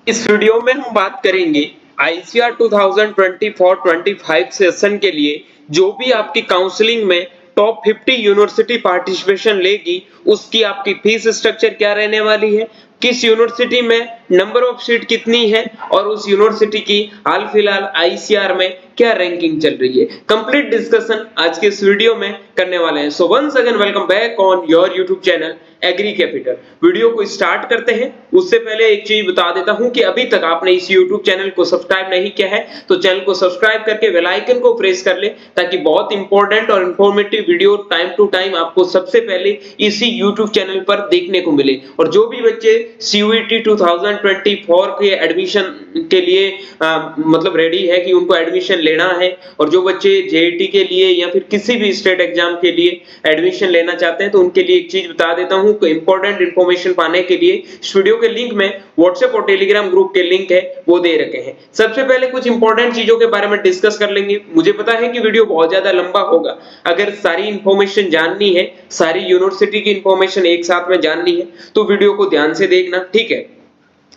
इस वीडियो में हम बात करेंगे आईसीआर 2024-25 सेशन के लिए जो भी आपकी काउंसलिंग में टॉप 50 यूनिवर्सिटी पार्टिसिपेशन लेगी उसकी आपकी फीस स्ट्रक्चर क्या रहने वाली है, किस यूनिवर्सिटी में नंबर ऑफ सीट कितनी है और उस यूनिवर्सिटी की हाल फिलहाल आईसीआर में क्या रैंकिंग चल रही है। कंप्लीट डिस्कशन आज के इस वीडियो में करने वाले हैं। So once again welcome back on your YouTube channel agri capital. Video को स्टार्ट करते हैं उससे पहले एक चीज बता देता हूं कि अभी तक आपने इस यूट्यूब चैनल को सब्सक्राइब नहीं किया है तो चैनल को सब्सक्राइब करके बेल आइकन को प्रेस कर ले ताकि बहुत इंपॉर्टेंट और informative video time to time आपको सबसे पहले इसी यूट्यूब चैनल पर देखने को मिले। और जो भी बच्चे सीयूईटी 2024 के एडमिशन के लिए मतलब रेडी है कि उनको एडमिशन लेना है और जो बच्चे जेईटी के लिए या फिर किसी भी स्टेट एग्जाम के लिए एडमिशन लेना चाहते हैं तो उनके लिए एक चीज बता देता हूं कि इंपॉर्टेंट इंफॉर्मेशन पाने के लिए इस वीडियो के लिंक में व्हाट्सएप और टेलीग्राम ग्रुप के लिंक है वो दे रखे हैं। सबसे पहले कुछ इंपॉर्टेंट चीजों के बारे में डिस्कस कर लेंगे। मुझे पता है कि वीडियो बहुत ज्यादा लंबा होगा, अगर सारी इंफॉर्मेशन जाननी है, सारी यूनिवर्सिटी की इंफॉर्मेशन एक साथ में जाननी है तो वीडियो को ध्यान से देखना, ठीक है,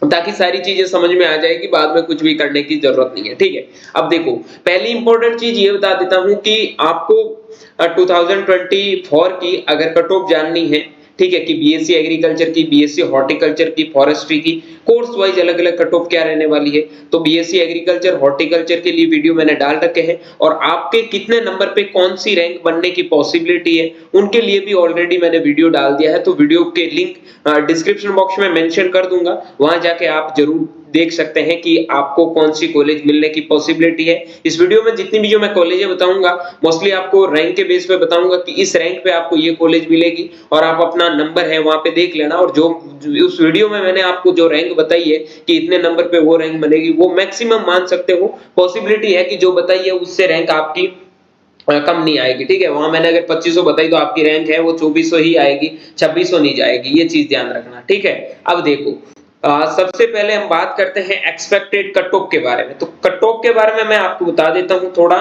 ताकि सारी चीजें समझ में आ जाएगी, बाद में कुछ भी करने की जरूरत नहीं है, ठीक है। अब देखो, पहली इंपॉर्टेंट चीज ये बता देता हूं कि आपको 2024 की अगर कट ऑफ जाननी है, ठीक है, कि बीएससी एग्रीकल्चर की, बीएससी हॉर्टिकल्चर की, फॉरेस्ट्री की कोर्स वाइज अलग अलग कट ऑफ क्या रहने वाली है, तो बीएससी एग्रीकल्चर हॉर्टिकल्चर के लिए वीडियो मैंने डाल रखे हैं और आपके कितने नंबर पे कौन सी रैंक बनने की पॉसिबिलिटी है उनके लिए भी ऑलरेडी मैंने वीडियो डाल दिया है। तो वीडियो के लिंक डिस्क्रिप्शन बॉक्स में मेंशन कर दूंगा, वहां जाके आप जरूर देख सकते हैं कि आपको कौन सी कॉलेज मिलने की पॉसिबिलिटी है। इस वीडियो में जितनी भी जो मैं कॉलेजें बताऊंगा मोस्टली आपको रैंक के बेस पे बताऊंगा कि इस रैंक पे आपको ये कॉलेज मिलेगी और आप अपना नंबर है वहां पे देख लेना। और जो उस वीडियो में मैंने आपको जो रैंक बताई है कि इतने नंबर पे वो रैंक बनेगी, वो मैक्सिमम मान सकते हो, पॉसिबिलिटी है कि जो बताई है उससे रैंक आपकी कम नहीं आएगी, ठीक है। वहां मैंने अगर 2500 बताई तो आपकी रैंक है वो 2400 ही आएगी, 2600 नहीं जाएगी, ये चीज ध्यान रखना, ठीक है। अब देखो, सबसे पहले हम बात करते हैं एक्सपेक्टेड कट ऑफ के बारे में। तो कट ऑफ के बारे में मैं आपको बता देता हूं थोड़ा,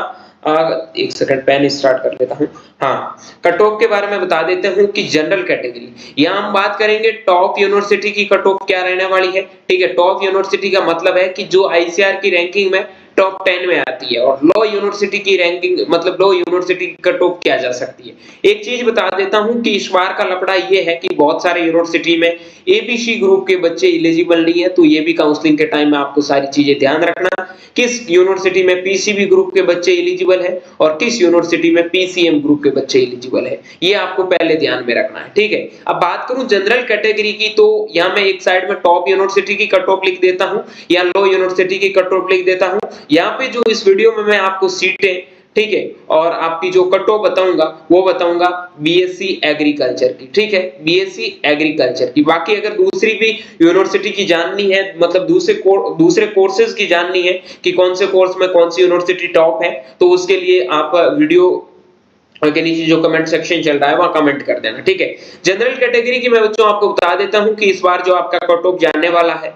एक सेकंड पेन स्टार्ट कर लेता हूं। हाँ, कट ऑफ के बारे में बता देते हूं कि जनरल कैटेगरी, यहाँ हम बात करेंगे टॉप यूनिवर्सिटी की कट ऑफ क्या रहने वाली है, ठीक है। टॉप यूनिवर्सिटी का मतलब है कि जो आईसीआर की रैंकिंग में टॉप 10 में आती है, और लो यूनिवर्सिटी की रैंकिंग मतलब लो यूनिवर्सिटी की कट ऑफ क्या जा सकती है। एक चीज बता देता हूं कि इस बार का लफड़ा ये है कि बहुत सारे यूनिवर्सिटी में एबीसी ग्रुप के बच्चे एलिजिबल नहीं है, तो ये भी काउंसलिंग के टाइम में आपको सारी चीजें ध्यान रखना, किस यूनिवर्सिटी में पीसीबी ग्रुप के बच्चे एलिजिबल है और किस यूनिवर्सिटी में पीसीएम ग्रुप के बच्चे एलिजिबल है, ये आपको पहले ध्यान में रखना है, ठीक है। अब बात करूं जनरल कैटेगरी की, तो यहां मैं एक साइड में टॉप यूनिवर्सिटी की कट ऑफ लिख देता हूं या लो यूनिवर्सिटी की कट ऑफ लिख देता हूं। यहाँ पे जो इस वीडियो में मैं आपको सीटें, ठीक है, और आपकी जो कट ऑफ बताऊंगा वो बताऊंगा बीएससी एग्रीकल्चर की, ठीक है, बीएससी एग्रीकल्चर की। बाकी अगर दूसरी भी यूनिवर्सिटी की जाननी है, मतलब दूसरे कोर्सेज की जाननी है कि कौन से कोर्स में कौन सी यूनिवर्सिटी टॉप है, तो उसके लिए आप वीडियो के नीचे जो कमेंट सेक्शन चल रहा है वहां कमेंट कर देना, ठीक है। जनरल कैटेगरी की मैं बच्चों आपको बता देता हूं कि इस बार जो आपका कट ऑफ जानने वाला है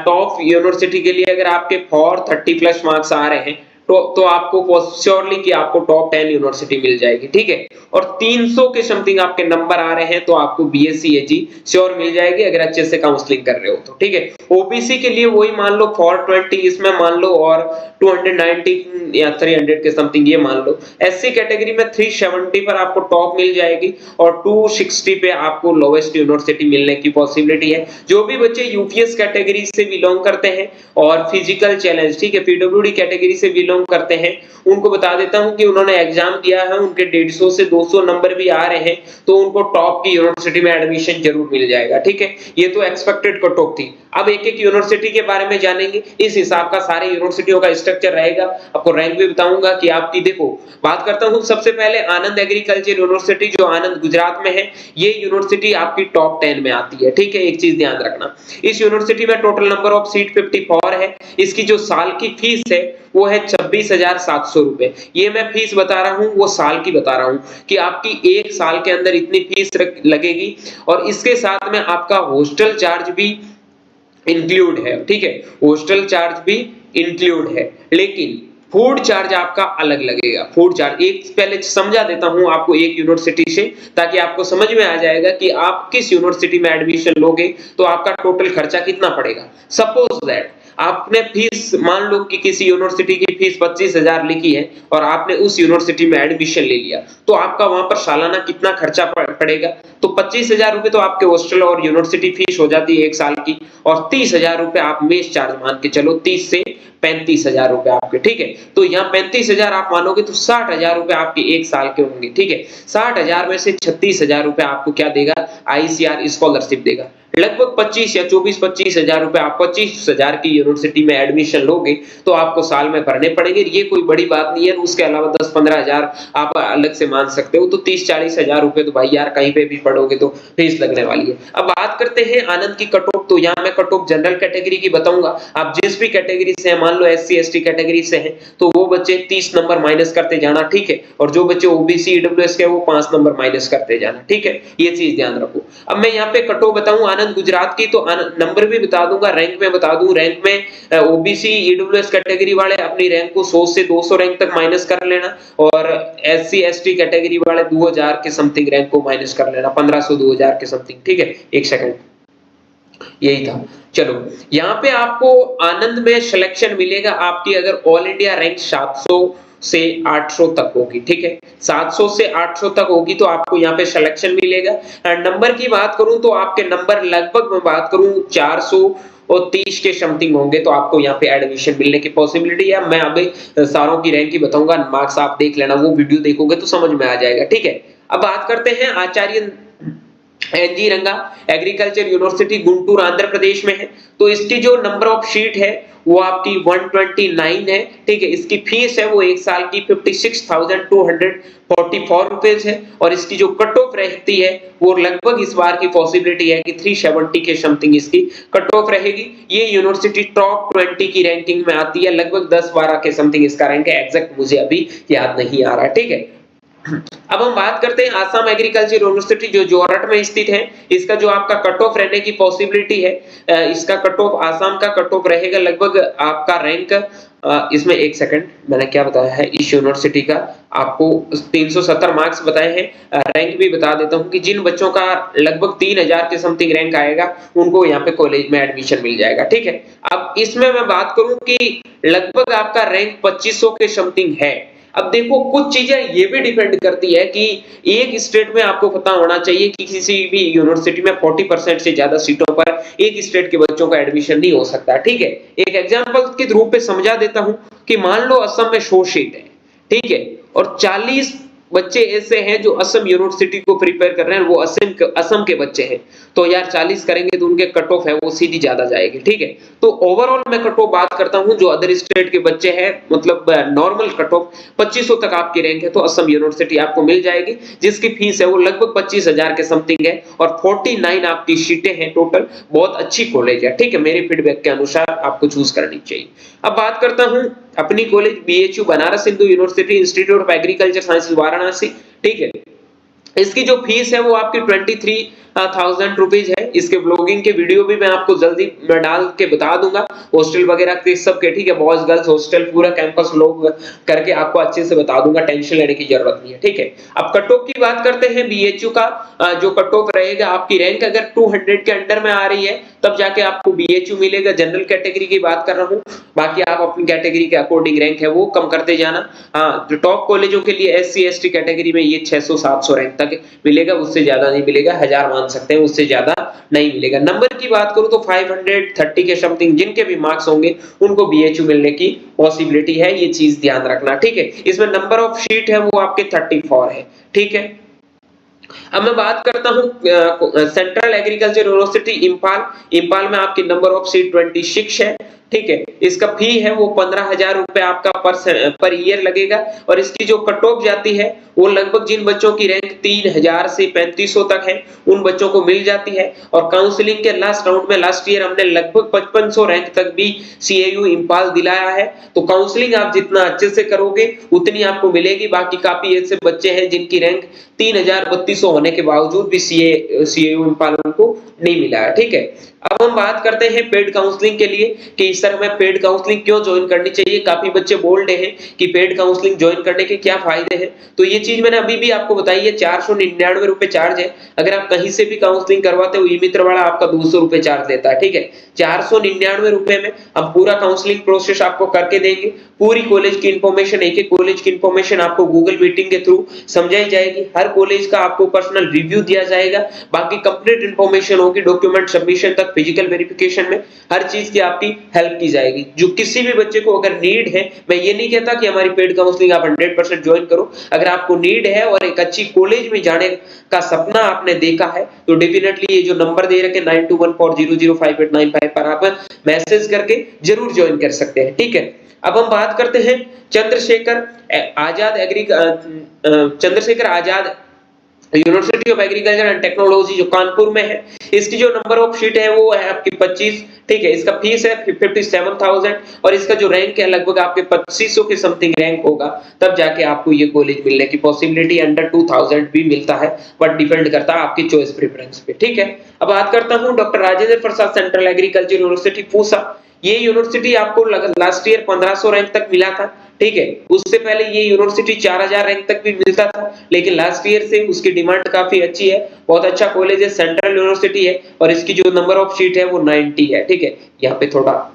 टॉप यूनिवर्सिटी के लिए, अगर आपके 430 प्लस मार्क्स आ रहे हैं तो आपको श्योरली कि आपको टॉप 10 यूनिवर्सिटी मिल जाएगी, ठीक है। और 300 के समथिंग आपके नंबर आ रहे हैं तो आपको बीएससी एजी श्योर मिल जाएगी अगर अच्छे से काउंसलिंग कर रहे हो तो, ठीक है। ओबीसी के लिए वही मान लो 420 इसमें मान लो और 290 या 300 के समथिंग ये मान लो। एससी कैटेगरी में 370 पर आपको टॉप मिल जाएगी और 260 पे आपको लोवेस्ट यूनिवर्सिटी मिलने की पॉसिबिलिटी है। जो भी बच्चे यूपीएस कैटेगरी से बिलोंग करते हैं और फिजिकल चैलेंज, ठीक है, पीडब्ल्यूडी कैटेगरी से बिलोंग करते हैं, उनको बता देता हूं कि उन्होंने एग्जाम दिया है, उनके 150 से 200 नंबर भी आ रहे हैं तो उनको टॉप की यूनिवर्सिटी में एडमिशन जरूर मिल जाएगा, ठीक है। ये तो एक्सपेक्टेड कट ऑफ थी। अब एक एक यूनिवर्सिटी के बारे में जानेंगे, इस हिसाब का सारे यूनिवर्सिटियों का स्ट्रक्चर रहेगा, आपको रैंक भी बताऊंगा कि आपकी। देखो, बात करता हूं सबसे पहले आनंद एग्रीकल्चर यूनिवर्सिटी जो आनंद गुजरात में है, ये यूनिवर्सिटी आपकी टॉप 10 में आती है, ठीक है। एक चीज ध्यान रखना, इस यूनिवर्सिटी में टोटल नंबर ऑफ सीट 54 है, इसकी जो साल की फीस है वो है 26,700 रुपए। ये मैं फीस बता रहा हूं वो साल की बता रहा हूं कि आपकी एक साल के अंदर इतनी फीस लगेगी और इसके साथ में आपका हॉस्टल चार्ज भी इंक्लूड है, ठीक है, हॉस्टल चार्ज भी इंक्लूड है। लेकिन फूड चार्ज आपका अलग लगेगा। फूड चार्ज एक पहले समझा देता हूं आपको एक यूनिवर्सिटी से, ताकि आपको समझ में आ जाएगा कि आप किस यूनिवर्सिटी में एडमिशन लोगे तो आपका टोटल खर्चा कितना पड़ेगा। सपोज दैट आपने फीस मान लो कि किसी यूनिवर्सिटी की फीस 25,000 लिखी है और आपने उस यूनिवर्सिटी में एडमिशन ले लिया, तो आपका वहां पर सालाना कितना खर्चा पड़ेगा। तो 25,000 रुपए तो आपके हॉस्टल और यूनिवर्सिटी फीस हो जाती है 1 साल की, और 30,000 रुपए आप मेस चार्ज मान के चलो, 30 से 35,000 रुपए आपके, ठीक है। तो यहाँ 35,000 आप मानोगे तो 60,000 रुपए आपके 1 साल के होंगे, ठीक है। 60,000 में से 36,000 रुपए आपको क्या देगा, आईसीआर स्कॉलरशिप देगा। लगभग 25 या 24-25,000 रुपए आप 25,000 की यूनिवर्सिटी में एडमिशन लोगे तो आपको साल में भरने पड़ेंगे। ये कोई बड़ी बात नहीं है। उसके अलावा 10-15,000 आप अलग से मान सकते हो, तो 30-40,000 रुपए तो भाई यार कहीं पे भी पढ़ोगे तो फीस लगने वाली है। अब बात करते हैं आनंद की कट ऑफ। तो यहाँ मैं कट ऑफ जनरल कैटेगरी की बताऊंगा। आप जिस भी कैटेगरी से हैं, मान लो SC ST कैटेगरी से हैं, तो वो बच्चे 30 नंबर माइनस करते जाना, ठीक है। और जो बच्चे OBC EWS के वो 5 नंबर माइनस करते जाना, ठीक है। ये चीज ध्यान रखो। अब मैं यहाँ पे कट ऑफ बताऊं आनंद गुजरात की, तो नंबर भी बता दूंगा, रैंक में बता दूं। रैंक में OBC EWS कैटेगरी वाले अपनी रैंक को 100 से 200 रैंक तक माइनस कर लेना, और SC ST कैटेगरी वाले 2000 के समथिंग रैंक को माइनस कर लेना, 1500-2000 के समथिंग, ठीक है। एक सेकंड, यही था। चलो यहाँ पे आपको आनंद में सिलेक्शन मिलेगा आपकी अगर ऑल इंडिया रैंक 700 से 800 तक होगी, ठीक है। 700 से 800 तक होगी तो आपको यहाँ पे सिलेक्शन मिलेगा। नंबर की बात करूं तो आपके नंबर लगभग मैं बात करूं 430 के समथिंग होंगे, तो आपको यहाँ पे एडमिशन मिलने की पॉसिबिलिटी है। मैं अभी सारों की रैंक ही बताऊंगा, मार्क्स आप देख लेना, वो वीडियो देखोगे तो समझ में आ जाएगा, ठीक है। अब बात करते हैं आचार्य NG रंगा एग्रीकल्चर यूनिवर्सिटी गुंटूर आंध्र प्रदेश में है। तो इसकी जो नंबर ऑफ सीट है वो आपकी 129 है, ठीक है। इसकी फीस है वो 1 साल की 56,244 रुपीज है, और इसकी जो कट ऑफ रहती है वो लगभग इस बार की पॉसिबिलिटी है कि 370 के समथिंग इसकी कट ऑफ रहेगी। ये यूनिवर्सिटी टॉप 20 की रैंकिंग में आती है, लगभग 10-12 के समथिंग इसका रैंक है, एग्जैक्ट मुझे अभी याद नहीं आ रहा, ठीक है। अब हम बात करते हैं आसाम एग्रीकल्चर यूनिवर्सिटी जो जोरहट में स्थित है। इसका जो आपका कट ऑफ रहने की पॉसिबिलिटी है, इसका कट ऑफ आसाम का कट ऑफ रहेगा लगभग आपका रैंक, इसमें एक सेकंड मैंने क्या बताया है, इस यूनिवर्सिटी का आपको 370 मार्क्स बताए हैं। रैंक भी बता देता हूं कि जिन बच्चों का लगभग 3000 के समथिंग रैंक आएगा उनको यहाँ पे कॉलेज में एडमिशन मिल जाएगा, ठीक है। अब इसमें मैं बात करूं कि लगभग आपका रैंक 2500 के समथिंग है। अब देखो कुछ चीजें ये भी डिपेंड करती है कि एक स्टेट में आपको पता होना चाहिए कि किसी भी यूनिवर्सिटी में 40% से ज्यादा सीटों पर एक स्टेट के बच्चों का एडमिशन नहीं हो सकता, ठीक है। एक एग्जांपल के रूप में समझा देता हूं कि मान लो असम में 100 सीट है, ठीक है, और 40 बच्चे ऐसे हैं जो असम यूनिवर्सिटी को प्रिपेयर कर रहे हैं, वो असम के बच्चे हैं, तो यार 40 करेंगे तो उनके कट ऑफ है वो सीधी ज्यादा जाएगी, ठीक है। तो ओवरऑल मैं कट ऑफ बात करता हूं, जो अदर स्टेट के बच्चे हैं मतलब नॉर्मल कट ऑफ 2500 तक आपकी रैंक है तो असम यूनिवर्सिटी आपको मिल जाएगी, जिसकी फीस है वो लगभग 25,000 के समथिंग है, और 49 आपकी सीटें हैं टोटल। बहुत अच्छी कॉलेज है, ठीक है, मेरे फीडबैक के अनुसार आपको चूज करनी चाहिए। अब बात करता हूं अपनी college BHU Banaras Hindu university institute of agriculture science Varanasi, ठीक है। इसकी जो फीस है वो आपकी 23,000 रुपीज है। इसके ब्लॉगिंग के वीडियो भी मैं आपको जल्दी में डाल के बता दूंगा, हॉस्टल वगैरह के सब के, ठीक है। बॉयज गर्ल्स हॉस्टल पूरा कैंपस लोग करके आपको अच्छे से बता दूंगा, टेंशन लेने की जरूरत नहीं है, ठीक है। अब कट ऑफ की बात करते हैं BHU का। जो कट ऑफ रहेगा आपकी रैंक अगर 200 के अंडर में आ रही है तब जाके आपको BHU मिलेगा। जनरल कैटेगरी की बात कर रहा हूँ, बाकी आप अपनी कैटेगरी के अकॉर्डिंग रैंक है वो कम करते जाना। हाँ, जो टॉप कॉलेजों के लिए SC ST कैटेगरी में ये 600-700 रैंक तक मिलेगा, उससे ज्यादा नहीं मिलेगा, 1000 मान सकते हैं, उससे ज्यादा नहीं मिलेगा। नंबर की बात करूं तो 530 के समथिंग जिनके भी मार्क्स होंगे उनको BHU मिलने की पॉसिबिलिटी है, ये चीज ध्यान रखना, ठीक है। इसमें नंबर ऑफ सीट है वो आपके 34 है, ठीक है। अब मैं बात करता हूं सेंट्रल एग्रीकल्चर यूनिवर्सिटी इंपाल में आपकी नंबर ऑफ सीट 26 है, ठीक है। इसका फी है वो 15,000 रुपए आपका पर ईयर लगेगा, और इसकी जो कट ऑफ जाती है वो लगभग जिन बच्चों की रैंक 3000 से 3500 तक है उन बच्चों को मिल जाती है। और काउंसलिंग के लास्ट राउंड में लास्ट ईयर हमने लगभग 5500 रैंक तक भी CAU इंपाल दिलाया है। तो काउंसलिंग आप जितना अच्छे से करोगे उतनी आपको मिलेगी। बाकी काफी ऐसे बच्चे हैं जिनकी रैंक 3000-3200 होने के बावजूद भी CAU इंपाल उनको नहीं मिला है, ठीक है। अब हम बात करते हैं पेड काउंसलिंग के लिए कि इस समय पेड काउंसलिंग क्यों ज्वाइन करनी चाहिए, काफी बच्चे बोल रहे हैं कि पेड काउंसलिंग ज्वाइन करने के क्या फायदे हैं, तो ये चीज मैंने अभी भी आपको बताई है। 499 रुपए चार्ज है। अगर आप कहीं से भी काउंसलिंग करवाते हो, ई मित्र वाला आपका 200 रुपए चार्ज लेता है, ठीक है। 499 रुपए में हम पूरा काउंसलिंग प्रोसेस आपको करके देंगे। पूरी कॉलेज की इंफॉर्मेशन, एक एक कॉलेज की इंफॉर्मेशन आपको गूगल मीटिंग के थ्रू समझाई जाएगी। हर कॉलेज का आपको पर्सनल रिव्यू दिया जाएगा। बाकी कंप्लीट इंफॉर्मेशन होगी, डॉक्यूमेंट सबमिशन तक, फिजिकल वेरिफिकेशन में हर चीज की आपकी हेल्प की जाएगी। जो किसी भी बच्चे को अगर नीड है, मैं ये नहीं कहता कि हमारी पेड काउंसलिंग आप 100% ज्वाइन करो। अगर आपको नीड है और एक अच्छी कॉलेज में जाने का सपना आपने देखा है, तो डेफिनेटली ये जो नंबर दे रखे 9214005895 पर आप मैसेज करके जरूर ज्वाइन कर सकते हैं, ठीक है। अब हम बात करते हैं Chandrashekhar Azad university of agriculture and technology जो कानपुर में है। इसकी जो नंबर ऑफ सीट है वो है आपकी 25, ठीक है। इसका फीस है 57,000 और इसका जो रैंक है लगभग आपके 2500 के समथिंग रैंक होगा, तब जाके आपको ये कॉलेज मिलने की पॉसिबिलिटी। अंडर 2000 भी मिलता है, बट डिपेंड करता है आपकी चॉइस प्रेफरेंस पे, ठीक है। अब बात करता हूँ doctor Rajendra Prasad central agriculture university Pusa. ये यूनिवर्सिटी आपको लास्ट ईयर 1500 रैंक तक मिला था, ठीक है। उससे पहले ये यूनिवर्सिटी 4000 रैंक तक भी मिलता था, लेकिन लास्ट ईयर से उसकी डिमांड काफी अच्छी है। बहुत अच्छा कॉलेज है, सेंट्रल यूनिवर्सिटी है और इसकी जो नंबर ऑफ सीट है वो 90 है, ठीक है। यहाँ पे थोड़ा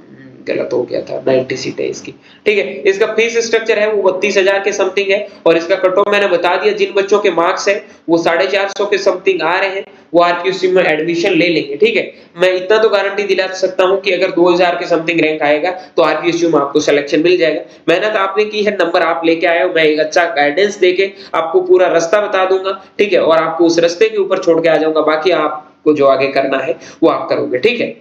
गलत हो गया था, 90 सीट है इसकी, ठीक है। इसका फीस स्ट्रक्चर है वो 32,000 के समथिंग है और इसका कट ऑफ मैंने बता दिया। जिन बच्चों के मार्क्स है वो 450 के समथिंग आ रहे हैं, वो आरक्यूसी में एडमिशन ले लेंगे, ठीक है। मैं इतना तो गारंटी दिला सकता हूं कि अगर 2000 के समथिंग रैंक आएगा तो आरक्यूसी में आपको सिलेक्शन मिल जाएगा। मेहनत आपने की है, नंबर आप लेके आए हो, मैं एक अच्छा गाइडेंस देके आपको पूरा रास्ता बता दूंगा, ठीक है। और आपको उस रास्ते के ऊपर छोड़ के आ जाऊंगा, बाकी आपको जो आगे करना है वो आप करोगे, ठीक है।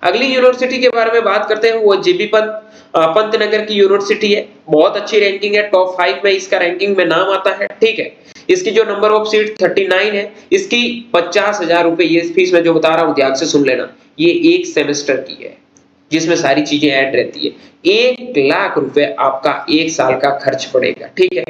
अगली यूनिवर्सिटी के बारे में बात करते हैं, वो जीबी पंतनगर की यूनिवर्सिटी है। बहुत अच्छी रैंकिंग है, टॉप 5 में इसका रैंकिंग में नाम आता है, ठीक है। इसकी जो नंबर ऑफ सीट 39 है, इसकी 50,000 रुपए, ये फीस मैं जो बता रहा हूं ध्यान से सुन लेना, ये एक सेमेस्टर की है जिसमें सारी चीजें ऐड रहती है। 1 लाख रुपए आपका 1 साल का खर्च पड़ेगा, ठीक है।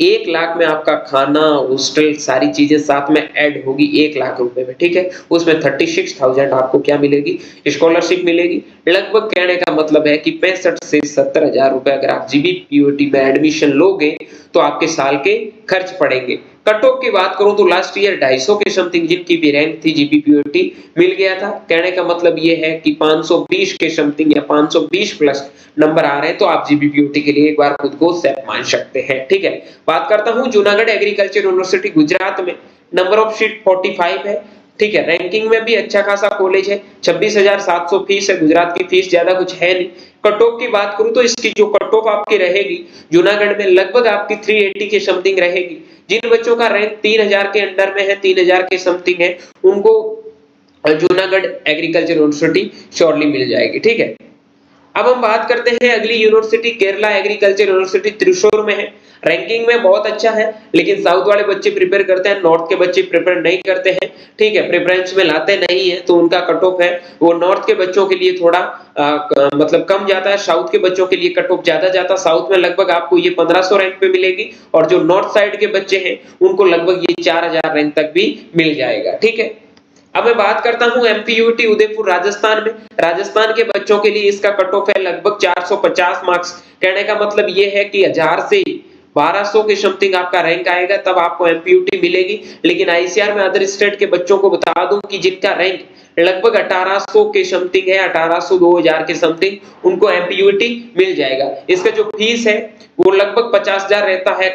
1 लाख में आपका खाना, हॉस्टल, सारी चीजें साथ में ऐड होगी 1 लाख रुपए में, ठीक है। उसमें 36,000 आपको क्या मिलेगी, स्कॉलरशिप मिलेगी। लगभग कहने का मतलब है कि 65 से 70,000 रुपए अगर आप जीबीपीओटी में एडमिशन लोगे तो आपके साल के खर्च पड़ेंगे। कट ऑफ की बात करूं तो लास्ट ईयर 250 के समथिंग जिनकी भी रैंक थी जीबीपीओटी मिल गया था। कहने का मतलब ये है कि 520 के समथिंग या 520 प्लस नंबर आ रहे हैं, तो आप जीबीपीओटी के लिए एक बार खुद को सेफ मान सकते हैं, ठीक है। बात करता हूं जूनागढ़ एग्रीकल्चर यूनिवर्सिटी गुजरात में, नंबर ऑफ सीट 45 है, ठीक है। रैंकिंग में भी अच्छा खासा कॉलेज है, 26,700 फीस है। गुजरात की फीस ज्यादा कुछ है नहीं। कट ऑफ की बात करूं तो इसकी जो कट ऑफ आपकी रहेगी जूनागढ़ में लगभग आपकी 380 के समथिंग रहेगी। जिन बच्चों का रैंक 3000 के अंडर में है, 3000 के समथिंग है, उनको जूनागढ़ एग्रीकल्चर यूनिवर्सिटी श्योरली मिल जाएगी, ठीक है। अब हम बात करते हैं अगली university, Kerala agriculture university Thrissur में है। रैंकिंग में बहुत अच्छा है, लेकिन साउथ वाले बच्चे प्रिपेयर करते हैं, नॉर्थ के बच्चे प्रिपेयर नहीं करते हैं, ठीक है। प्रेफरेंस में लाते नहीं है, तो उनका कट ऑफ है वो नॉर्थ के बच्चों के लिए थोड़ा मतलब कम जाता है, साउथ के बच्चों के लिए कट ऑफ ज्यादा जाता है। साउथ में लगभग आपको ये 1500 रैंक पे मिलेगी और जो नॉर्थ साइड के बच्चे हैं उनको लगभग ये 4000 रैंक तक भी मिल जाएगा, ठीक है। अब मैं बात करता हूं एमपीयूटी उदयपुर राजस्थान में। राजस्थान के बच्चों के लिए इसका कट ऑफ है लगभग 450 मार्क्स। कहने का मतलब ये है कि 1000 से 1200 के समथिंग आपका रैंक आएगा, तब आपको एमपीयूटी मिलेगी। लेकिन आईसीआर में अदर स्टेट के बच्चों को बता दूं कि जिनका रैंक लगभग 1800 के समथिंग है, 1800 2000 के समथिंग, उनको एमपीयूटी मिल जाएगा। इसका जो फीस है वो लगभग 50,000 रहता है,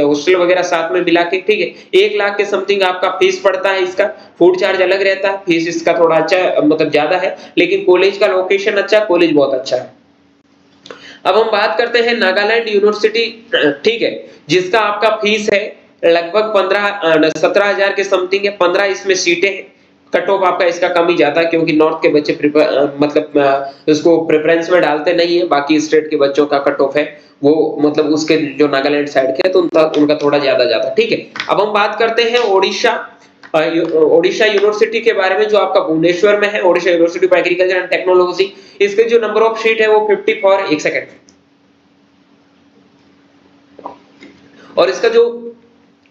हॉस्टल वगैरह साथ में मिला के, ठीक है। 1 लाख के समथिंग आपका फीस पड़ता है। इसका फूड चार्ज अलग रहता है, फीस इसका थोड़ा अच्छा मतलब ज्यादा है, लेकिन कॉलेज का लोकेशन अच्छा, कॉलेज बहुत अच्छा है। अब हम बात करते हैं नागालैंड यूनिवर्सिटी, ठीक है, जिसका आपका फीस है लगभग 17,000 के समथिंग है। 15 इसमें सीटें हैं। कट ऑफ आपका इसका कम ही जाता है क्योंकि नॉर्थ के बच्चे मतलब उसको प्रेफरेंस में डालते नहीं है। बाकी स्टेट के बच्चों का कट ऑफ है वो मतलब उसके जो नागालैंड साइड के है तो उनका थोड़ा ज्यादा जाता है, ठीक है। अब हम बात करते हैं ओडिशा यूनिवर्सिटी के बारे में, जो आपका भुवनेश्वर में है, Odisha university of agriculture and technology. इसके जो नंबर ऑफ सीट है वो 54, एक सेकंड, और इसका जो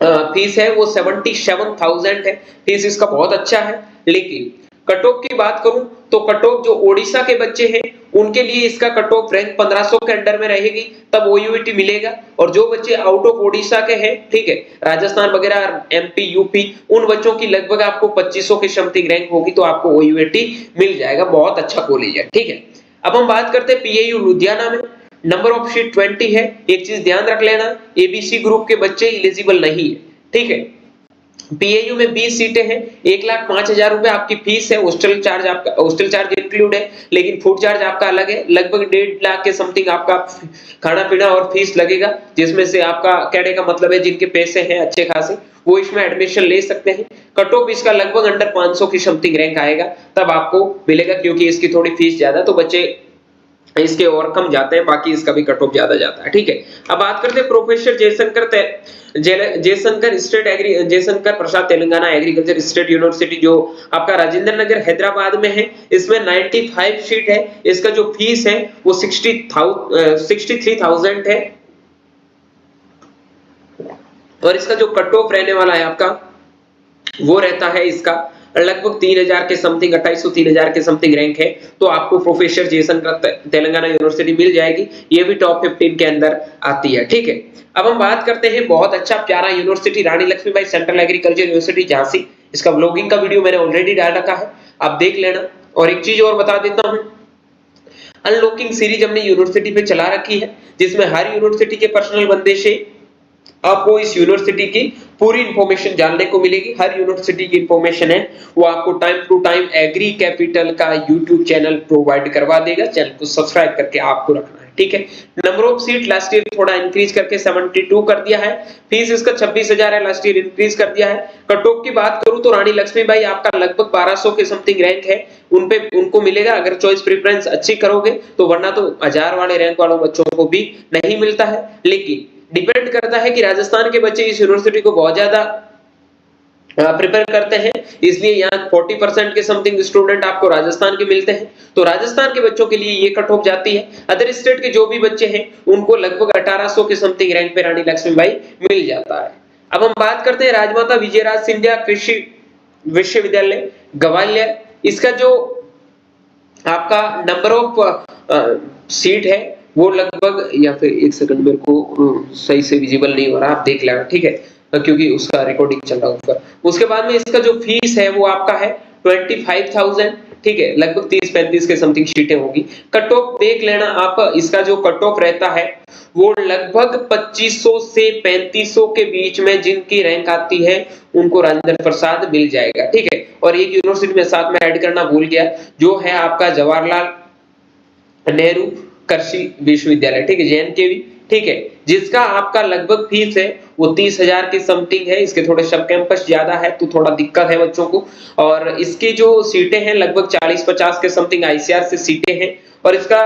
फीस है वो 77,000 है। फीस इसका बहुत अच्छा है। लेकिन कट ऑफ की बात करूं तो कट ऑफ जो ओडिशा के बच्चे हैं उनके लिए इसका कट ऑफ रैंक 1500 के अंडर में रहेगी, तब ओयूईटी मिलेगा। और जो बच्चे आउट ऑफ ओडिशा के हैं, ठीक है, राजस्थान वगैरह, एमपी, यूपी, उन बच्चों की लगभग आपको 2500 के समथिंग रैंक होगी, तो आपको ओयूईटी मिल जाएगा। बहुत अच्छा कॉलेज है, ठीक है। अब हम बात करते हैं पीएयू लुधियाना में। नंबर ऑफ सीट 20 है। एक चीज ध्यान रख लेना, एबीसी ग्रुप के बच्चे एलिजिबल नहीं है, ठीक है। पीएयू में 20 सीटें हैं, 1,05,000 रुपए आपकी फीस है। हॉस्टल चार्ज आपका, हॉस्टल चार्ज इंक्लूड है, लेकिन फूड चार्ज आपका अलग है। लगभग 1.5 लाख के समथिंग आपका खाना पीना और फीस लगेगा, जिसमें से आपका कहने का मतलब है जिनके पैसे हैं अच्छे खासे, वो इसमें एडमिशन ले सकते हैं। कट ऑफ इसका लगभग अंडर 500 की समथिंग रैंक आएगा, तब आपको मिलेगा, क्योंकि इसकी थोड़ी फीस ज्यादा, तो बच्चे इसके और कम जाते हैं, बाकी इसका भी कट ऑफ ज्यादा जाता है, ठीक है। अब बात करते हैं professor Jaishankar Prasad Telangana agriculture state university, जो आपका राजेंद्र नगर हैदराबाद में है। इसमें 95 सीट है। इसका जो फीस है वो 63,000 है, और इसका जो कट ऑफ रहने वाला है आपका, वो रहता है इसका लगभग 3000 के समथिंग, 2800-3000 के समथिंग रैंक है। तो आपको प्रोफेसर जयशंकर तेलंगाना यूनिवर्सिटी मिल जाएगी, ये भी टॉप 15 के अंदर आती है, ठीक है। अब हम बात करते हैं बहुत अच्छा प्यारा university, Rani Lakshmibai central agriculture university Jhansi. इसका ब्लॉगिंग का वीडियो मैंने ऑलरेडी डाल रखा है, आप देख लेना। और एक चीज और बता देता हूं, अनलॉकिंग सीरीज हमने यूनिवर्सिटी पे चला रखी है, जिसमें हर यूनिवर्सिटी के पर्सनल बंदे से आपको इस यूनिवर्सिटी की पूरी इंफॉर्मेशन जानने को मिलेगी। हर यूनिवर्सिटी की इंफॉर्मेशन है वो आपको time to time agri capital का यूट्यूब चैनल प्रोवाइड करवा देगा। चैनल को सब्सक्राइब करके आपको रखना है, ठीक है। Number of seat last year थोड़ा इंक्रीज करके 72 कर दिया है। फीस इसका 26,000 है, लास्ट ईयर इंक्रीज कर दिया है। कट ऑफ की बात करूं तो रानी लक्ष्मीबाई आपका लगभग 1200 के समथिंग रैंक है, उनको मिलेगा अगर चॉइस प्रेफरेंस अच्छी करोगे तो, वरना तो 1000 वाले रैंक वालों बच्चों को भी नहीं मिलता है। लेकिन डिपेंड करता है कि राजस्थान के बच्चे इस यूनिवर्सिटी को बहुत ज्यादा प्रिपेयर करते हैं, इसलिए यहाँ 40% के समथिंग स्टूडेंट आपको राजस्थान के मिलते हैं, तो राजस्थान के बच्चों के लिए ये कट ऑफ जाती है। अदर स्टेट के जो भी बच्चे हैं उनको लगभग 1800 के समथिंग रैंक पे रानी लक्ष्मीबाई मिल जाता है। अब हम बात करते हैं राजमाता विजयराज सिंधिया कृषि विश्वविद्यालय ग्वालियर। इसका जो आपका नंबर ऑफ सीट है वो लगभग, या फिर एक सेकंड मेरे को सही से विजिबल नहीं हो रहा, आप देख लेना, ठीक है, क्योंकि उसका रिकॉर्डिंग चल रहा है ऊपर। उसके बाद में इसका जो फीस है वो आपका है 25,000, ठीक है, लगभग 30-35 के समथिंग सीटें होगी। कट ऑफ देख लेना आप, इसका जो कट ऑफ रहता है वो लगभग 2500 से 3500 के बीच में जिनकी रैंक आती है उनको राजेंद्र प्रसाद मिल जाएगा, ठीक है। और एक यूनिवर्सिटी में साथ में ऐड करना भूल गया, जो है आपका जवाहरलाल नेहरू कृषि विश्वविद्यालय, ठीक है, जेएनकेवी, ठीक है, जिसका आपका लगभग फीस है वो 30,000 के समथिंग है। इसके थोड़े सब कैंपस ज्यादा है तो थोड़ा दिक्कत है बच्चों को, और इसकी जो सीटें हैं लगभग 40-50 के समथिंग आईसीआर से सीटें हैं। और इसका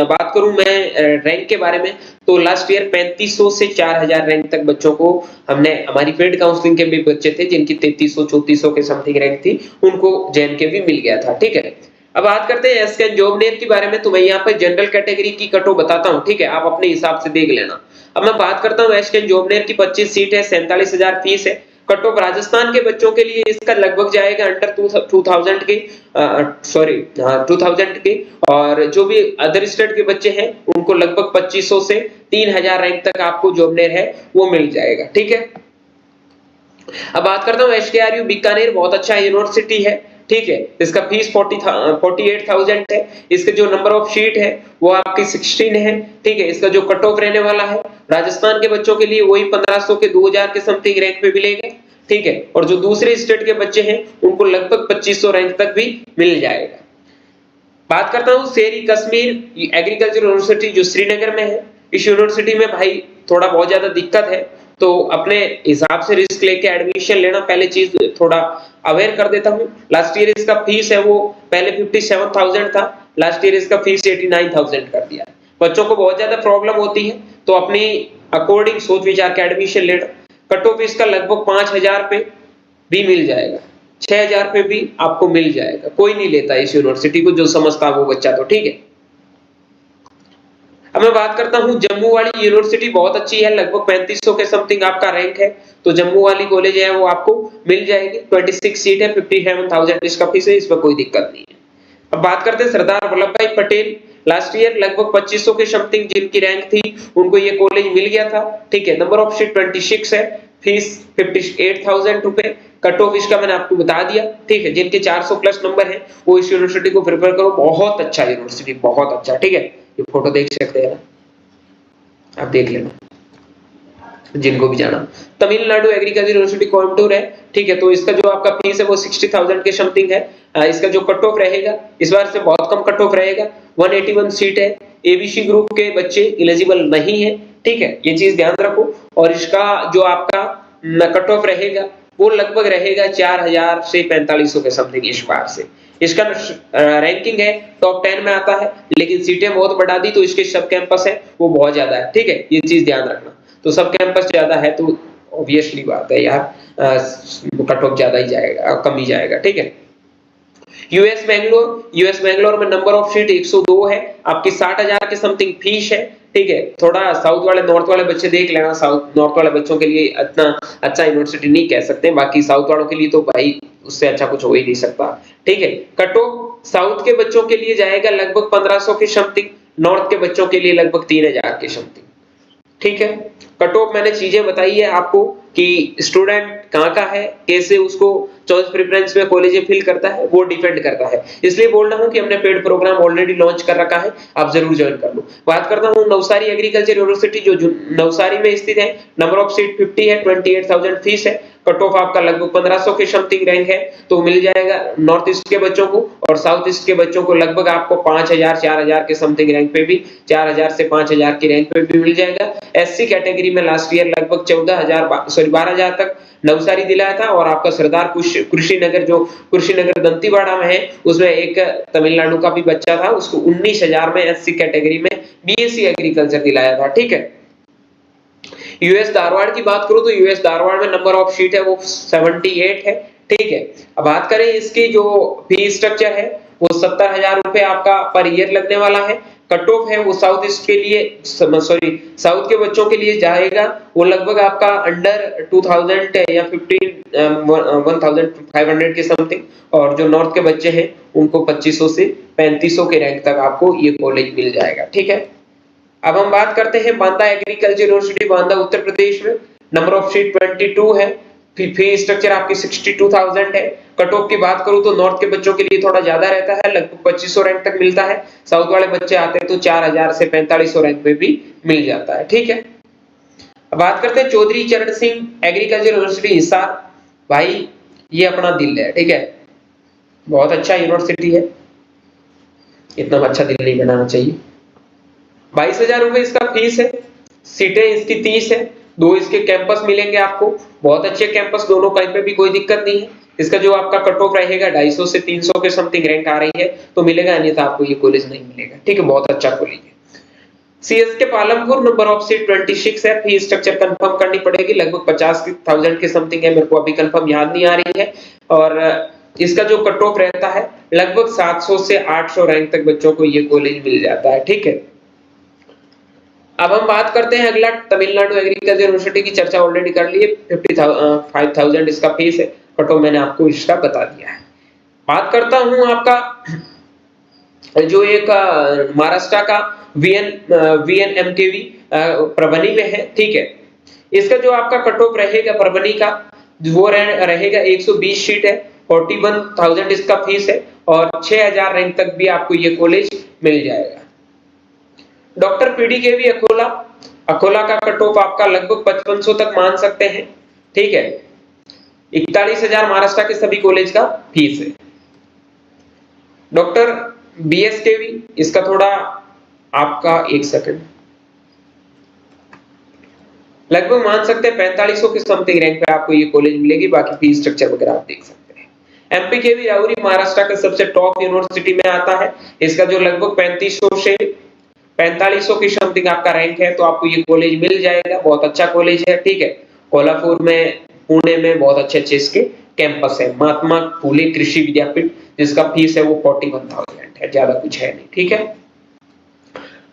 बात करूं मैं रैंक के बारे में, तो लास्ट ईयर 3500 से 4000 रैंक तक बच्चों को हमने, हमारी पेड काउंसलिंग के भी बच्चे थे जिनकी 3300-3400 के समथिंग रैंक थी, उनको जेएनकेवी मिल गया था, ठीक है। अब बात करते हैं एसकेएन जॉबनेयर के बारे में, तो मैं यहाँ पे जनरल कैटेगरी की कट ऑफ बताता हूँ, ठीक है, आप अपने हिसाब से देख लेना। अब मैं बात करता हूँ एसकेएन जॉबनेयर की 25 सीट है, 47,000 फीस है। कट ऑफ राजस्थान के बच्चों के लिए इसका लगभग जाएगा अंडर 2000 के, 2000 के, और जो भी अदर स्टेट के बच्चे हैं उनको लगभग 2500 से 3000 रैंक तक आपको जॉबनेयर है वो मिल जाएगा, ठीक है। अब बात करता हूँ एचकेआरयू बीकानेर, बहुत अच्छा यूनिवर्सिटी है, ठीक है। इसका फीस 48,000 है। इसके जो नंबर ऑफ सीट है वो आपकी 16 है, ठीक है। इसका जो कट ऑफ रहने वाला है राजस्थान के बच्चों के लिए वही 1500 के 2000 के समथिंग रैंक पे मिलेगा, ठीक है। और जो दूसरे स्टेट के बच्चे हैं उनको लगभग 2500 रैंक तक भी मिल जाएगा। बात करता हूँ शेर ई कश्मीर एग्रीकल्चर यूनिवर्सिटी जो श्रीनगर में है। इस यूनिवर्सिटी में भाई थोड़ा बहुत ज्यादा दिक्कत है, तो अपने हिसाब से रिस्क लेके एडमिशन लेना, पहले चीज थोड़ा अवेयर कर देता हूँ। लास्ट ईयर इसका फीस है वो पहले 57,000 था, लास्ट ईयर इसका फीस 89,000 कर दिया। बच्चों को बहुत ज्यादा प्रॉब्लम होती है तो अपनी अकॉर्डिंग सोच विचार के एडमिशन लेना। कट ऑफ इसका लगभग 5,000 पे भी मिल जाएगा, 6,000 पे भी आपको मिल जाएगा। कोई नहीं लेता इस यूनिवर्सिटी को, जो समझता वो बच्चा, तो ठीक है। अब मैं बात करता हूँ जम्मू वाली यूनिवर्सिटी, बहुत अच्छी है, लगभग 3500 के समथिंग आपका रैंक है, तो जम्मू वाली कॉलेज है वो आपको मिल जाएगी। 26 सीट है, 57,000 इसका फीस है, इसमें कोई दिक्कत नहीं है। अब बात करते हैं सरदार वल्लभ भाई पटेल। लास्ट ईयर लगभग 2500 के समथिंग जिनकी रैंक थी उनको ये कॉलेज मिल गया था। ठीक है, नंबर ऑफ सीट 26 है, फीस 58,000 रुपए, कट ऑफ इसका मैंने आपको बता दिया। ठीक है, जिनके 400 प्लस नंबर है वो इस यूनिवर्सिटी को प्रिपेयर करो, बहुत अच्छा यूनिवर्सिटी, बहुत अच्छा। ठीक है, ये फोटो देख सकते हैं, आप देख लेना जिनको भी जाना। तमिलनाडु एग्रीकल्चर यूनिवर्सिटी कोयम्बटूर है। ठीक है, तो इसका जो आपका फीस है वो 60,000 के समथिंग है। इसका जो कट ऑफ रहेगा इस बार से बहुत कम कट ऑफ रहेगा, 181 सीट है। एबीसी ग्रुप के बच्चे एलिजिबल नहीं है। ठीक है, ये चीज ध्यान रखो। और इसका जो आपका कट ऑफ रहेगा वो लगभग रहेगा 4000 से 4500 के समथिंग इस बार से। इसका रैंकिंग है टॉप 10 में आता है, लेकिन सीटें बहुत बढ़ा दी तो इसके सब कैंपस है वो बहुत ज्यादा है। ठीक है, ये चीज ध्यान रखना। तो सब कैंपस ज्यादा है तो ऑब्वियसली बात है यार, कट ऑफ ज्यादा ही जाएगा, कम ही जाएगा। ठीक है, यूएस बेंगलोर में नंबर ऑफ सीट 102 है, आपकी 60,000 के समथिंग फीस है। ठीक है, थोड़ा साउथ वाले नॉर्थ वाले बच्चे देख लेना, साउथ नॉर्थ वाले बच्चों के लिए इतना अच्छा यूनिवर्सिटी नहीं कह सकते, बाकी साउथ वालों के लिए तो भाई उससे अच्छा कुछ हो ही नहीं सकता। ठीक है, कट ऑफ साउथ के बच्चों के लिए जाएगा लगभग 1500 के समथिंग, नॉर्थ के बच्चों के लिए लगभग 3000 के समथिंग। ठीक है, कट ऑफ मैंने चीजें बताई है आपको कि स्टूडेंट कहाँ का है, कैसे उसको चॉइस प्रेफरेंस में कॉलेज फिल करता है, वो डिपेंड करता है। इसलिए बोल रहा हूँ कि हमने पेड प्रोग्राम ऑलरेडी लॉन्च कर रखा है, आप जरूर ज्वाइन कर लो। बात करता हूँ नवसारी एग्रीकल्चर यूनिवर्सिटी जो नवसारी में स्थित है। नंबर ऑफ सीट 50 है, 28,000 फीस है, कट ऑफ आपका लगभग 1500 के समथिंग रैंक है, तो मिल जाएगा नॉर्थ ईस्ट के बच्चों को। और साउथ ईस्ट के बच्चों को लगभग आपको 5000 4000 के समथिंग रैंक पे भी, 4000 से 5000 की रैंक पे भी मिल जाएगा। एससी कैटेगरी में लास्ट ईयर लगभग 12,000 तक नवसारी दिलाया था। और आपका सरदार कुशीनगर जो कुशीनगर दंतीवाड़ा में है, उसमें एक तमिलनाडु का भी बच्चा था, उसको 19,000 में एससी कैटेगरी में बीएससी एग्रीकल्चर दिलाया था। ठीक है, यूएस धारवाड़ की बात करूं तो यूएस धारवाड़ में नंबर ऑफ सीट है वो 78 है। ठीक है, अब बात करें इसकी जो फी स्ट्रक्चर है वो 70,000 रुपए आपका पर ईयर लगने वाला है। कट ऑफ है वो साउथ ईस्ट के लिए, सॉरी साउथ के बच्चों के लिए जाएगा वो लगभग आपका अंडर 2000 या 1500 के समथिंग। और जो नॉर्थ के बच्चे हैं उनको 2500 से 3500 के रैंक तक आपको ये कॉलेज मिल जाएगा। ठीक है, अब हम बात करते हैं बांदा एग्रीकल्चर यूनिवर्सिटी, बांदा उत्तर प्रदेश में। नंबर ऑफ सीट 22 है, फी स्ट्रक्चर आपकी 62,000 है। कट ऑफ की बात करूं तो नॉर्थ के बच्चों के लिए थोड़ा ज्यादा रहता है, लगभग 2500 रैंक तक मिलता है। साउथ वाले बच्चे आते हैं तो 4000 से 4500 रैंक पे भी मिल जाता है। ठीक है, अब बात करते हैं चौधरी चरण सिंह एग्रीकल्चर यूनिवर्सिटी हिसार। भाई ये अपना दिल है। ठीक है, बहुत अच्छा यूनिवर्सिटी है, इतना अच्छा दिल नहीं बनाना चाहिए। 22,000 रुपए इसका फीस है, सीटें इसकी 30 है, 2 इसके कैंपस मिलेंगे आपको, बहुत अच्छे कैंपस, दोनों कहीं पे भी कोई दिक्कत नहीं है। इसका जो आपका कट ऑफ रहेगा 250 से 300 के समथिंग रैंक आ रही है तो मिलेगा, अन्यथा आपको ये कॉलेज नहीं मिलेगा। ठीक है, बहुत अच्छा कॉलेज है। CSK Palampur number of seat 26 है, फी स्ट्रक्चर कंफर्म करनी पड़ेगी, लगभग 50,000 के समथिंग है, मेरे को अभी कंफर्म याद नहीं आ रही है। और इसका जो कट ऑफ रहता है लगभग 700 से 800 रैंक तक बच्चों को ये कॉलेज मिल जाता है। ठीक है, अब हम बात करते हैं अगला तमिलनाडु एग्रीकल्चर यूनिवर्सिटी की चर्चा ऑलरेडी कर ली है, 55,000 इसका फीस है, कट ऑफ मैंने आपको इसका बता दिया है। बात करता हूं आपका जो एक महाराष्ट्र का वीएनएमकेवी परभनी में है। ठीक है, इसका जो आपका कट ऑफ रहेगा परभनी का वो रहेगा 120 सीट है, 41,000 इसका फीस है और 6,000 रैंक तक भी आपको ये कॉलेज मिल जाएगा। डॉक्टर पीडीकेवी अकोला का कट ऑफ आपका लगभग 5500 तक मान सकते हैं। ठीक है, 41,000 महाराष्ट्र के सभी कॉलेज का फीस है। डॉक्टर बीएसकेवी इसका थोड़ा आपका एक सेकंड, लगभग मान सकते हैं 4500 के समथिंग रैंक पे आपको ये कॉलेज मिलेगी, बाकी फीस स्ट्रक्चर वगैरह आप देख सकते हैं। एमपीकेवी राउरी महाराष्ट्र का सबसे टॉप यूनिवर्सिटी में आता है, इसका जो लगभग 3500 से 4500 की समथिंग आपका रैंक है तो आपको ये कॉलेज मिल जाएगा, बहुत अच्छा कॉलेज है। ठीक है, कोल्हापुर में, पुणे में बहुत अच्छे अच्छे इसके कैंपस है। महात्मा फुले कृषि विद्यापीठ जिसका फीस है वो 41,000 है, ज्यादा कुछ है नहीं। ठीक है,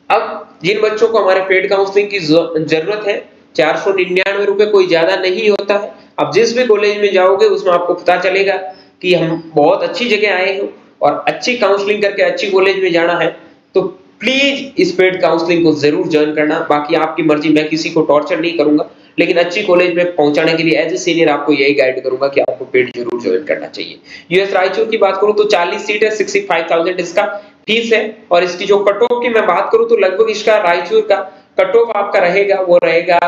अब जिन बच्चों को हमारे पेड काउंसलिंग की जरूरत है, 499 रुपए कोई ज्यादा नहीं होता है। अब जिस भी कॉलेज में जाओगे उसमें आपको पता चलेगा कि हम बहुत अच्छी जगह आए हैं, और अच्छी काउंसलिंग करके अच्छी कॉलेज में जाना है तो प्लीज इस पेड काउंसलिंग को जरूर ज्वाइन करना। बाकी आपकी मर्जी, मैं किसी को टॉर्चर नहीं करूंगा, लेकिन अच्छी कॉलेज में पहुंचाने के लिए एज ए सीनियर आपको यही गाइड करूंगा कि आपको पेड जरूर ज्वाइन करना चाहिए। यूएस रायचूर की बात करूं तो 40 सीट है, 65,000 इसका फीस है। और इसकी जो कट ऑफ की मैं बात करूं तो लगभग इसका रायचूर का कट ऑफ आपका रहेगा, वो रहेगा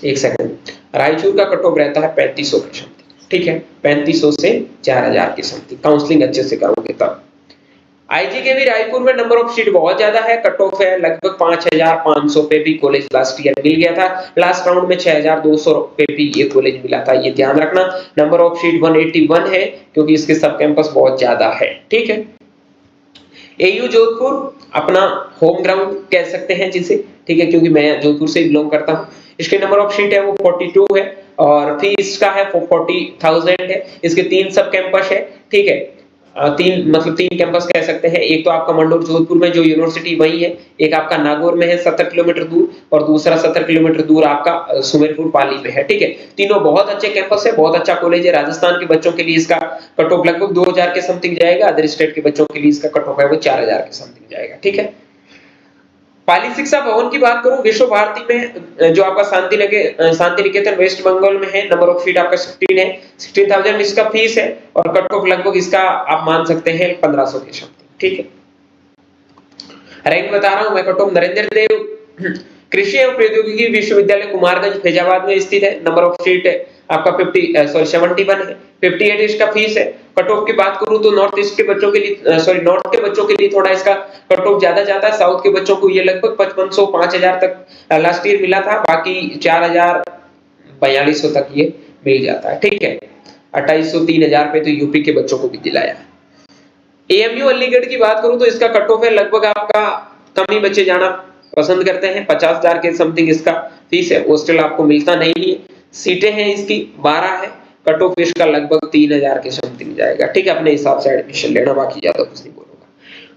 एक सेकंड, रायचूर का कट ऑफ रहता है 3500 के समथिंग, ठीक है, 3500 से 4000 के समथिंग, काउंसलिंग अच्छे से करोगे तब। आईजी के भी रायपुर में नंबर ऑफ सीट बहुत ज्यादा है, कट ऑफ है लगभग 5500 पे भी कॉलेज लास्ट ईयर मिल गया था, लास्ट राउंड में 6200 पे भी ये कॉलेज मिला था, ये ध्यान रखना। नंबर ऑफ सीट 181 है क्योंकि इसके सब कैंपस बहुत ज्यादा है, ठीक है। एयू जोधपुर अपना होम ग्राउंड कह सकते हैं जिसे, ठीक है, क्योंकि मैं जोधपुर से बिलोंग करता हूँ। इसके नंबर ऑफ सीट है वो 42 है और फीस का है 40,000 है। इसके 3 सब कैंपस है, ठीक है, तीन कैंपस कह सकते हैं। एक तो आपका मंडोर जोधपुर में जो यूनिवर्सिटी वही है, एक आपका नागौर में है 70 किलोमीटर दूर, और दूसरा 70 किलोमीटर दूर आपका सुमेरपुर पाली में है, ठीक है। तीनों बहुत अच्छे कैंपस है, बहुत अच्छा कॉलेज है। राजस्थान के बच्चों के लिए इसका कट ऑफ लगभग 2000 के समथिंग जाएगा, अदर स्टेट के बच्चों के लिए इसका कट ऑफ है वो 4000 के समथिंग जाएगा, ठीक है। पाली शिक्षा भवन की बात करूं, विश्व भारती में जो आपका शांति निकेतन वेस्ट बंगाल में है, नंबर ऑफ सीट आपका 16 है, 16,000 इसका फीस है और कट ऑफ लगभग इसका आप मान सकते हैं 1500 के समथिंग, ठीक है। रैंक बता रहा हूं मैं, कट ऑफ नरेंद्र देव कृषि एवं प्रौद्योगिकी विश्वविद्यालय कुमारगंज फैजाबाद में स्थित है, नंबर ऑफ सीट है आपका 71 है, 58 इसका फीस है। कट ऑफ की बात करूं तो नॉर्थ ईस्ट के बच्चों के लिए नॉर्थ के बच्चों के लिए थोड़ा इसका कट ऑफ ज्यादा जाता है, साउथ के बच्चों को ये लगभग 5500 5000 तक लास्ट ईयर मिला था, बाकी 4000 4200 तक ये मिल जाता है, ठीक है। 2800 3000 पे तो यूपी के बच्चों को भी दिलाया है। एएमयू अलीगढ़ की बात करूं तो इसका कट ऑफ है लगभग आपका, कम ही बच्चे जाना पसंद करते हैं, 50,000 के समथिंग इसका फीस है, हॉस्टल आपको मिलता नहीं है। सीटें हैं इसकी 12 है, कट ऑफ इसका लगभग 3000 के समथिंग जाएगा, ठीक है। अपने हिसाब से एडमिशन लेना, बाकी ज्यादा कुछ नहीं बोलूंगा।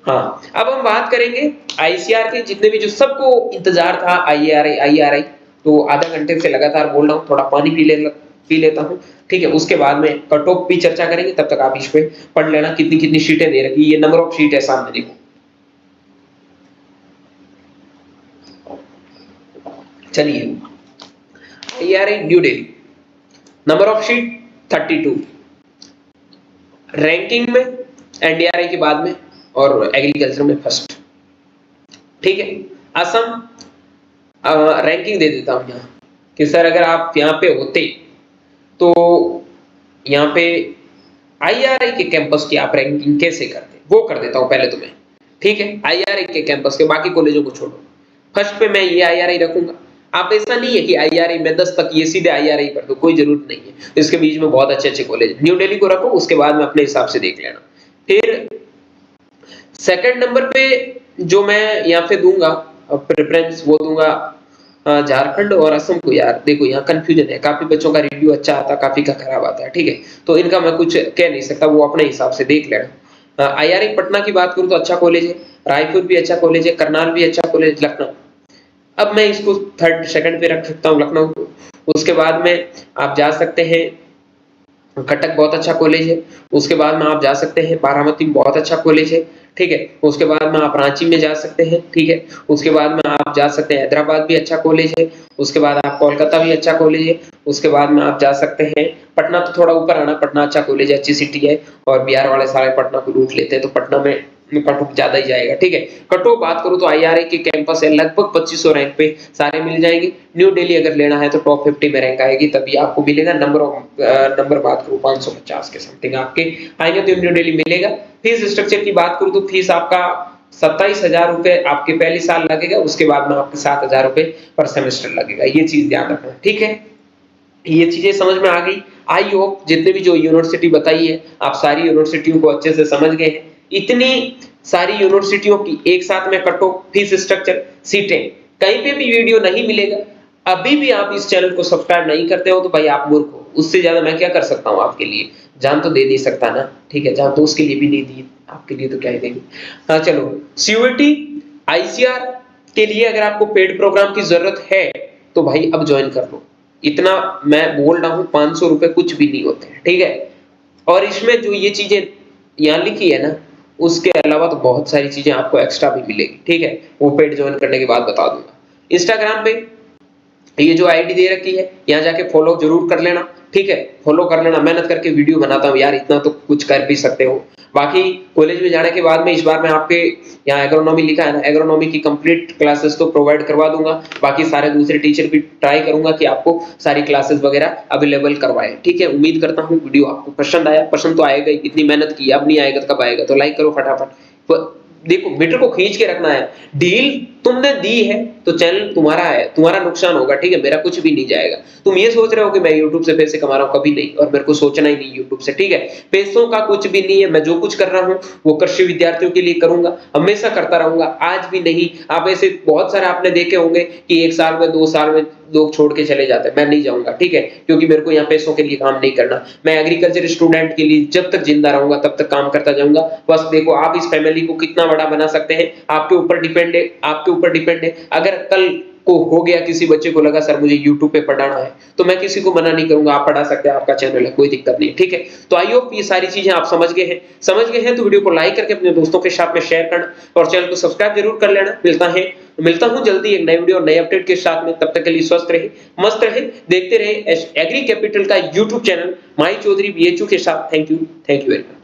हाँ, अब हम बात करेंगे आईसीआर के, जितने भी जो सबको इंतजार था आईआरआई, तो आधा घंटे से लगातार बोल रहा हूँ, थोड़ा पानी पी लेता हूँ, ठीक है। उसके बाद में कट ऑफ भी चर्चा करेंगे, तब तक आप इस पे पढ़ लेना कितनी कितनी सीटें दे रखी, ये नंबर ऑफ सीट है सामने देखो। चलिए, IRI new Delhi, number of seat 32, ranking में एनडीआरआई के बाद में और एग्रीकल्चर में फर्स्ट, ठीक है। असम रैंकिंग दे देता हूं यहाँ कि सर अगर आप यहाँ पे होते तो यहाँ पे आईआरआई के कैंपस की आप रैंकिंग कैसे करते, वो कर देता हूं पहले तुम्हें, ठीक है। आईआरआई के कैंपस के, बाकी कॉलेजों को छोड़ो, फर्स्ट पे मैं ये आईआरआई रखूंगा। आप ऐसा नहीं है कि आईआरआई में 10 तक ये सीधे आईआरआई कर दो, कोई जरूरत नहीं है, इसके बीच में बहुत अच्छे अच्छे कॉलेज, न्यू दिल्ली को रखो, उसके बाद में अपने हिसाब से देख लेना। फिर सेकंड नंबर पे जो मैं यहाँ पे दूंगा प्रेफरेंस, वो दूंगा झारखंड और असम को। यार देखो यहाँ कंफ्यूजन है, काफी बच्चों का रिव्यू अच्छा आता, काफी का खराब आता है, ठीक है, तो इनका मैं कुछ कह नहीं सकता, वो अपने हिसाब से देख लेना। आईआरआई पटना की बात करूं तो अच्छा कॉलेज है, रायपुर भी अच्छा कॉलेज है, करनाल भी अच्छा कॉलेज, लखनऊ, अब मैं इसको थर्ड सेकंड पे रख सकता हूँ लखनऊ को। उसके बाद में आप जा सकते हैं कटक, बहुत अच्छा कॉलेज है। उसके बाद में आप जा सकते हैं बारामती, बहुत अच्छा कॉलेज है, ठीक है। उसके बाद में आप रांची में जा सकते हैं, ठीक है। उसके बाद में आप जा सकते हैं हैदराबाद, भी अच्छा कॉलेज है। उसके बाद आप कोलकाता, भी अच्छा कॉलेज है। उसके बाद में आप जा सकते हैं पटना, तो थोड़ा ऊपर आना, पटना अच्छा कॉलेज है, अच्छी सिटी है, और बिहार वाले सारे पटना को लूट लेते हैं, तो पटना में कट ऑफ ज्यादा ही जाएगा, ठीक है। कट ऑफ बात करूं तो आईआरआई के कैंपस है लगभग 2500 रैंक पे सारे मिल जाएंगे। न्यू दिल्ली अगर लेना है तो टॉप 50 में रैंक आएगी, तभी आपको मिलेगा। नंबर बात करूं 550 के समथिंग आपके आएंगे तो न्यू दिल्ली मिलेगा। फीस स्ट्रक्चर की बात करूं तो फीस आपका 27,000 रुपए आपके पहले साल लगेगा, उसके बाद में आपके 7,000 रुपए पर सेमेस्टर लगेगा, ये चीज ध्यान रखना, ठीक है। ये चीजें समझ में आ गई। आई होप जितने भी जो यूनिवर्सिटी बताई है आप सारी यूनिवर्सिटियों को अच्छे से समझ गए हैं। इतनी सारी यूनिवर्सिटियों की एक साथ में कट ऑफ, फीस स्ट्रक्चर, सीटें, कहीं पे भी वीडियो नहीं मिलेगा। अभी भी आप इस चैनल को सब्सक्राइब नहीं करते हो तो भाई आप मूर्ख हो, उससे ज्यादा मैं क्या कर सकता हूँ आपके लिए, जान तो दे नहीं सकता ना, ठीक है, जान तो उसके लिए भी नहीं दी, आपके लिए तो क्या ही देंगे। हाँ चलो, सीयूईटी आईसीआर के लिए अगर आपको पेड प्रोग्राम की जरूरत है तो भाई अब ज्वाइन कर लो। इतना मैं बोल रहा हूँ, 500 रुपए कुछ भी नहीं होते हैं, ठीक है। और इसमें जो ये चीजें यहाँ लिखी है ना, उसके अलावा तो बहुत सारी चीजें आपको एक्स्ट्रा भी मिलेगी, ठीक है? वो पेड ज्वाइन करने के बाद बता दूंगा। इंस्टाग्राम पे ये जो आईडी दे रखी है, यहाँ जाके फॉलो जरूर कर लेना, ठीक है? फॉलो कर लेना, मेहनत करके वीडियो बनाता हूँ यार, इतना तो कुछ कर भी सकते हो। बाकी कॉलेज में जाने के बाद में इस बार मैं आपके यहाँ एग्रोनॉमी लिखा है ना, एग्रोनॉमी की कंप्लीट क्लासेस तो प्रोवाइड करवा दूंगा। बाकी सारे दूसरे टीचर भी ट्राई करूंगा कि आपको सारी क्लासेस वगैरह अवेलेबल करवाएं, ठीक है? उम्मीद करता हूँ वीडियो आपको पसंद आया, पसंद तो आएगा ही, इतनी मेहनत की, अब नहीं आएगा तो कब आएगा? तो लाइक करो फटाफट। देखो मीटर को खींच के रखना है, डील तुमने दी है तो चैनल तुम्हारा है, तुम्हारा नुकसान होगा, ठीक है? मेरा कुछ भी नहीं जाएगा। तुम ये सोच रहे हो कि मैं YouTube से पैसे कमा रहा हूं, कभी नहीं, और मेरे को सोचना ही नहीं YouTube से, ठीक है? पैसों का कुछ भी नहीं है, मैं जो कुछ कर रहा हूं वो कृषि विद्यार्थियों के लिए करूंगा, हमेशा करता रहूंगा, आज भी नहीं। आप ऐसे बहुत सारे आपने देखे होंगे कि 1 साल में 2 साल में लोग छोड़ के चले जाते हैं, मैं नहीं जाऊंगा, ठीक है? क्योंकि मेरे को यहाँ पैसों के लिए काम नहीं करना, मैं एग्रीकल्चर स्टूडेंट के लिए जब तक जिंदा रहूंगा तब तक काम करता जाऊंगा। बस देखो आप इस फैमिली को कितना बड़ा बना सकते हैं, आपके ऊपर डिपेंड है, आपके ऊपर डिपेंड है। अगर कल को हो गया, किसी बच्चे को लगा सर मुझे YouTube पे पढ़ाना है, तो मैं किसी को मना नहीं करूंगा, आप पढ़ा सकते हैं, आपका चैनल है, कोई दिक्कत नहीं, ठीक है? तो आई होप ये सारी चीजें आप समझ गए हैं। समझ गए हैं तो वीडियो को लाइक करके अपने दोस्तों के साथ में शेयर करना और चैनल को सब्सक्राइब जरूर कर लेना। मिलता हूं जल्दी एक नए वीडियो और नए अपडेट के साथ में, तब तक के लिए स्वस्थ रहे, मस्त रहे, देखते रहे एग्री कैपिटल का YouTube चैनल माई चौधरी BHU के साथ। Thank you very much.